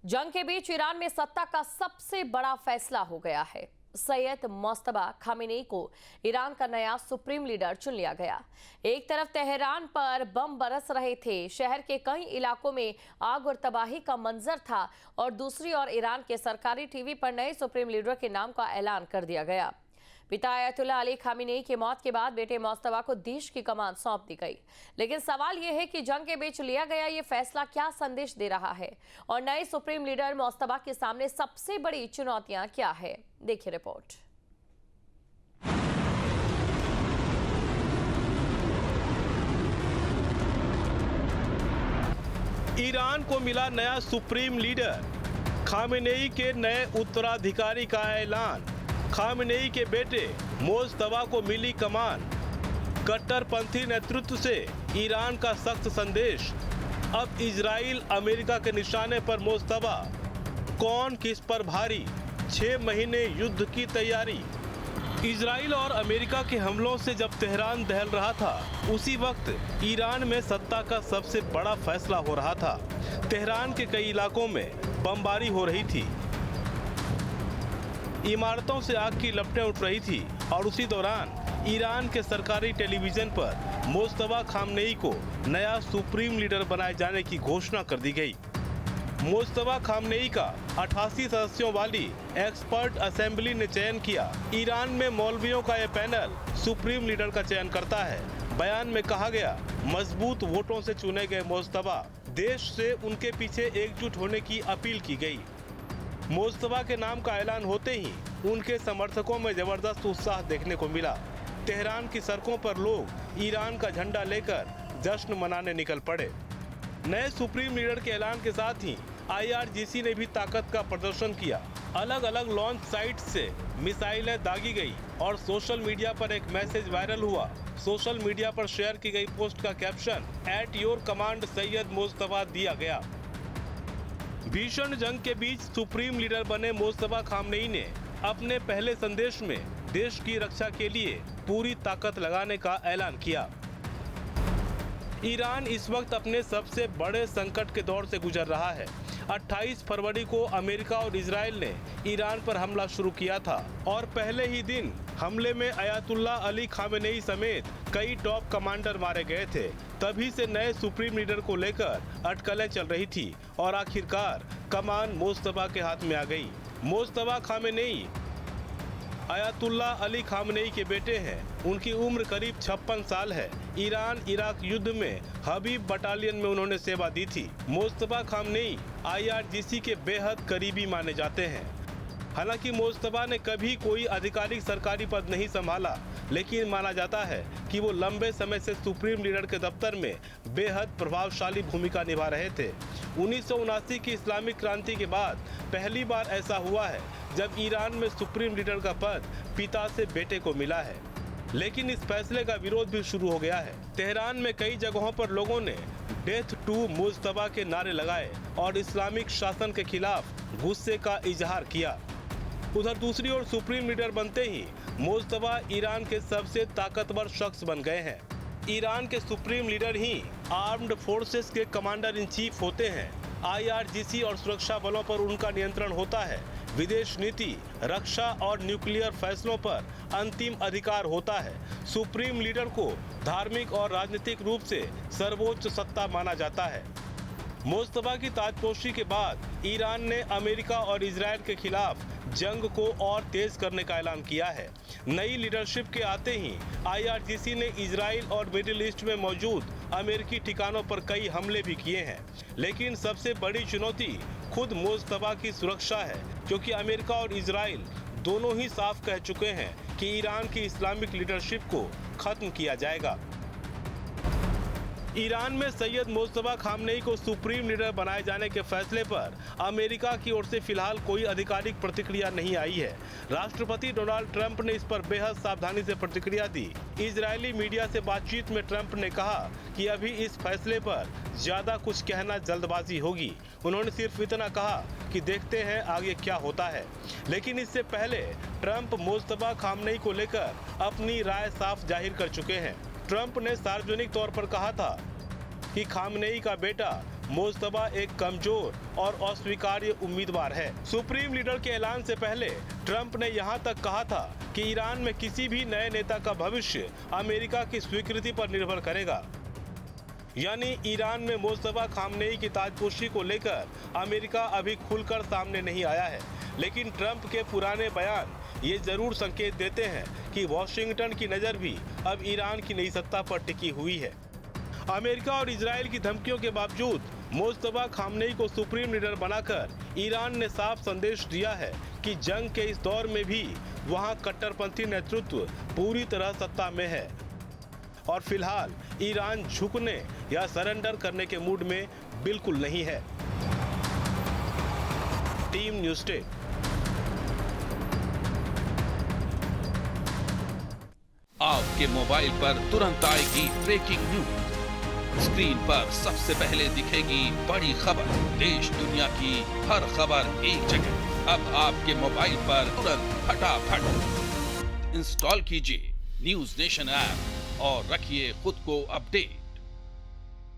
जंग के बीच ईरान में सत्ता का सबसे बड़ा फैसला हो गया है। सैयद मुज्तबा खामेनेई को ईरान का नया सुप्रीम लीडर चुन लिया गया। एक तरफ तेहरान पर बम बरस रहे थे, शहर के कई इलाकों में आग और तबाही का मंजर था, और दूसरी ओर ईरान के सरकारी टीवी पर नए सुप्रीम लीडर के नाम का ऐलान कर दिया गया। पिता अयतुल्ला अली खामेनेई की मौत के बाद बेटे मुज्तबा को देश की कमान सौंप दी गई। लेकिन सवाल यह है कि जंग के बीच लिया गया ये फैसला क्या संदेश दे रहा है, और नए सुप्रीम लीडर मुज्तबा के सामने सबसे बड़ी चुनौतियां क्या है। देखिए रिपोर्ट। ईरान को मिला नया सुप्रीम लीडर, खामेनेई के नए उत्तराधिकारी का ऐलान। खामेनेई के बेटे मुज्तबा को मिली कमान। कट्टरपंथी नेतृत्व से ईरान का सख्त संदेश। अब इजराइल अमेरिका के निशाने पर मुज्तबा। कौन किस पर भारी? 6 महीने युद्ध की तैयारी। इजराइल और अमेरिका के हमलों से जब तेहरान दहल रहा था, उसी वक्त ईरान में सत्ता का सबसे बड़ा फैसला हो रहा था। तेहरान के कई इलाकों में बमबारी हो रही थी, इमारतों से आग की लपटें उठ रही थी, और उसी दौरान ईरान के सरकारी टेलीविजन पर मुज्तबा खामेनेई को नया सुप्रीम लीडर बनाए जाने की घोषणा कर दी गई। मुज्तबा खामेनेई का 88 सदस्यों वाली एक्सपर्ट असेंबली ने चयन किया। ईरान में मौलवियों का यह पैनल सुप्रीम लीडर का चयन करता है। बयान में कहा गया, मजबूत वोटों से चुने गए मुज्तबा। देश से उनके पीछे एकजुट होने की अपील की गई। मुज्तबा के नाम का ऐलान होते ही उनके समर्थकों में जबरदस्त उत्साह देखने को मिला। तेहरान की सड़कों पर लोग ईरान का झंडा लेकर जश्न मनाने निकल पड़े। नए सुप्रीम लीडर के ऐलान के साथ ही IRGC ने भी ताकत का प्रदर्शन किया। अलग अलग लॉन्च साइट से मिसाइलें दागी गई और सोशल मीडिया पर एक मैसेज वायरल हुआ। सोशल मीडिया पर शेयर की गई पोस्ट का caption "at your command Syed Mujtaba" दिया गया। भीषण जंग के बीच सुप्रीम लीडर बने मुज्तबा खामेनेई ने अपने पहले संदेश में देश की रक्षा के लिए पूरी ताकत लगाने का ऐलान किया। ईरान इस वक्त अपने सबसे बड़े संकट के दौर से गुजर रहा है। 28 फरवरी को अमेरिका और इजराइल ने ईरान पर हमला शुरू किया था, और पहले ही दिन हमले में अयतुल्ला अली खामेनेई समेत कई टॉप कमांडर मारे गए थे। तभी से नए सुप्रीम लीडर को लेकर अटकलें चल रही थी, और आखिरकार कमान मुज्तबा के हाथ में आ गई। मुज्तबा खामेनेई अयतुल्ला अली खामेनेई के बेटे हैं। उनकी उम्र करीब 56 साल है। ईरान इराक युद्ध में हबीब बटालियन में उन्होंने सेवा दी थी। मुज्तबा खामेनेई IRGC के बेहद करीबी माने जाते हैं। हालांकि मुज्तबा ने कभी कोई आधिकारिक सरकारी पद नहीं संभाला, लेकिन माना जाता है कि वो लंबे समय से सुप्रीम लीडर के दफ्तर में बेहद प्रभावशाली भूमिका निभा रहे थे। 1979 की इस्लामिक क्रांति के बाद पहली बार ऐसा हुआ है जब ईरान में सुप्रीम लीडर का पद पिता से बेटे को मिला है। लेकिन इस फैसले का विरोध भी शुरू हो गया है। तेहरान में कई जगहों पर लोगों ने डेथ टू मुज्तबा के नारे लगाए और इस्लामिक शासन के खिलाफ गुस्से का इजहार किया। उधर दूसरी ओर सुप्रीम लीडर बनते ही मुज्तबा ईरान के सबसे ताकतवर शख्स बन गए हैं। ईरान के सुप्रीम लीडर ही आर्म्ड फोर्सेस के कमांडर इन चीफ होते हैं। IRGC और सुरक्षा बलों पर उनका नियंत्रण होता है। विदेश नीति, रक्षा और न्यूक्लियर फैसलों पर अंतिम अधिकार होता है। सुप्रीम लीडर को धार्मिक और राजनीतिक रूप से सर्वोच्च सत्ता माना जाता है। मुज्तबा की ताजपोशी के बाद ईरान ने अमेरिका और इजराइल के खिलाफ जंग को और तेज करने का ऐलान किया है। नई लीडरशिप के आते ही IRGC ने इजराइल और मिडिल ईस्ट में मौजूद अमेरिकी ठिकानों पर कई हमले भी किए हैं। लेकिन सबसे बड़ी चुनौती खुद मुज्तबा की सुरक्षा है, क्योंकि अमेरिका और इजराइल दोनों ही साफ कह चुके हैं कि ईरान की इस्लामिक लीडरशिप को खत्म किया जाएगा। ईरान में सैयद मुज्तबा खामेनेई को सुप्रीम लीडर बनाए जाने के फैसले पर अमेरिका की ओर से फिलहाल कोई आधिकारिक प्रतिक्रिया नहीं आई है। राष्ट्रपति डोनाल्ड ट्रंप ने इस पर बेहद सावधानी से प्रतिक्रिया दी। इजरायली मीडिया से बातचीत में ट्रंप ने कहा कि अभी इस फैसले पर ज्यादा कुछ कहना जल्दबाजी होगी। उन्होंने सिर्फ इतना कहा कि देखते हैं आगे क्या होता है। लेकिन इससे पहले ट्रंप मुज्तबा खामेनेई को लेकर अपनी राय साफ जाहिर कर चुके हैं। ट्रंप ने सार्वजनिक तौर पर कहा था कि खामनेई का बेटा मुज्तबा एक कमजोर और अस्वीकार्य उम्मीदवार है। सुप्रीम लीडर के ऐलान से पहले ट्रंप ने यहां तक कहा था कि ईरान में किसी भी नए नेता का भविष्य अमेरिका की स्वीकृति पर निर्भर करेगा। यानी ईरान में मुज्तबा खामनेई की ताजपोशी को लेकर अमेरिका अभी खुलकर सामने नहीं आया है, लेकिन ट्रंप के पुराने बयान ये जरूर संकेत देते हैं कि वॉशिंगटन की नज़र भी अब ईरान की नई सत्ता पर टिकी हुई है। अमेरिका और इजराइल की धमकियों के बावजूद मुज्तबा खामनेई को सुप्रीम लीडर बनाकर ईरान ने साफ संदेश दिया है कि जंग के इस दौर में भी वहां कट्टरपंथी नेतृत्व पूरी तरह सत्ता में है और फिलहाल ईरान झुकने या सरेंडर करने के मूड में बिल्कुल नहीं है। Team news day. आपके मोबाइल पर तुरंत आएगी ब्रेकिंग न्यूज। स्क्रीन पर सबसे पहले दिखेगी बड़ी खबर। देश दुनिया की हर खबर एक जगह। अब आपके मोबाइल पर तुरंत फटाफट इंस्टॉल कीजिए न्यूज़ नेशन ऐप और रखिए खुद को अपडेट।